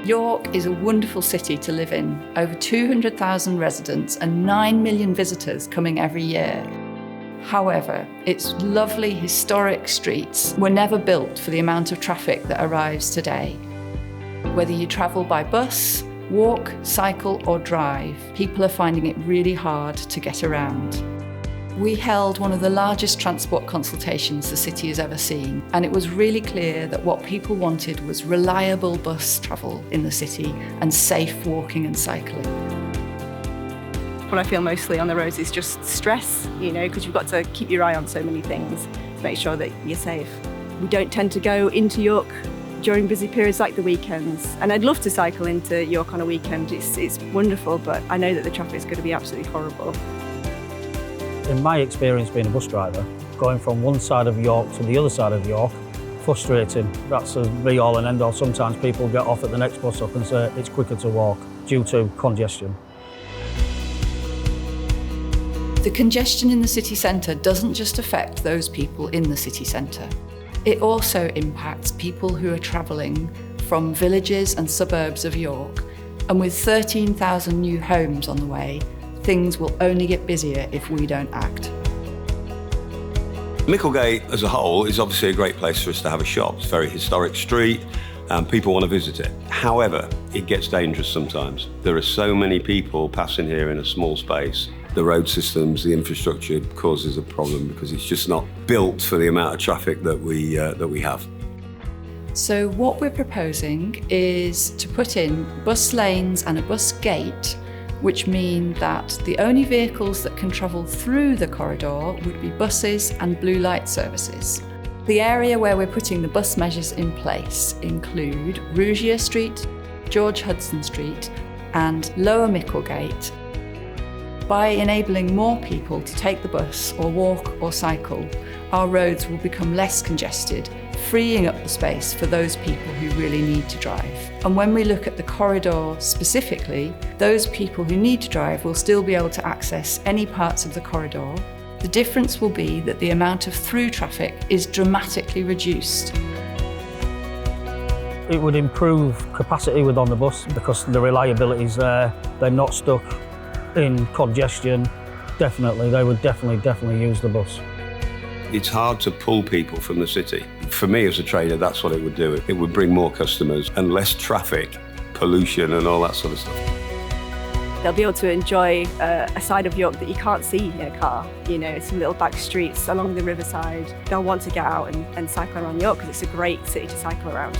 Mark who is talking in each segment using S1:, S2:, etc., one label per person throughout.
S1: York is a wonderful city to live in. Over 200,000 residents and 9 million visitors coming every year. However, its lovely historic streets were never built for the amount of traffic that arrives today. Whether you travel by bus, walk, cycle or drive, people are finding it really hard to get around. We held one of the largest transport consultations the city has ever seen, and it was really clear that what people wanted was reliable bus travel in the city and safe walking and cycling.
S2: What I feel mostly on the roads is just stress, because you've got to keep your eye on so many things to make sure that you're safe. We don't tend to go into York during busy periods like the weekends, and I'd love to cycle into York on a weekend. It's wonderful, but I know that the traffic's going to be absolutely horrible.
S3: In my experience being a bus driver, going from one side of York to the other side of York, frustrating. That's a be-all and end-all. Sometimes people get off at the next bus stop and say it's quicker to walk due to congestion.
S1: The congestion in the city centre doesn't just affect those people in the city centre. It also impacts people who are travelling from villages and suburbs of York. And with 13,000 new homes on the way, things will only get busier if we don't act.
S4: Micklegate as a whole is obviously a great place for us to have a shop. It's a very historic street and people want to visit it. However, it gets dangerous sometimes. There are so many people passing here in a small space. The road systems, the infrastructure causes a problem because it's just not built for the amount of traffic that we have.
S1: So what we're proposing is to put in bus lanes and a bus gate, which mean that the only vehicles that can travel through the corridor would be buses and blue light services. The area where we're putting the bus measures in place include Rougier Street, George Hudson Street and Lower Micklegate. By enabling more people to take the bus or walk or cycle, our roads will become less congested, freeing up the space for those people who really need to drive. And when we look at the corridor specifically, those people who need to drive will still be able to access any parts of the corridor. The difference will be that the amount of through traffic is dramatically reduced.
S3: It would improve capacity within the bus because the reliability is there. They're not stuck in congestion. They would definitely use the bus.
S4: It's hard to pull people from the city. For me as a trader, that's what it would do. It would bring more customers and less traffic, pollution and all that sort of stuff.
S2: They'll be able to enjoy a side of York that you can't see in a car. Some little back streets along the riverside. They'll want to get out and cycle around York because it's a great city to cycle around.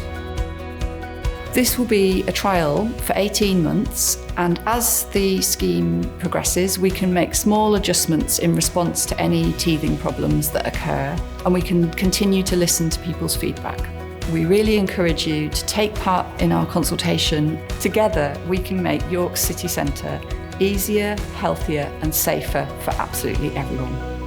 S1: This will be a trial for 18 months, and as the scheme progresses, we can make small adjustments in response to any teething problems that occur, and we can continue to listen to people's feedback. We really encourage you to take part in our consultation. Together, we can make York city centre easier, healthier and safer for absolutely everyone.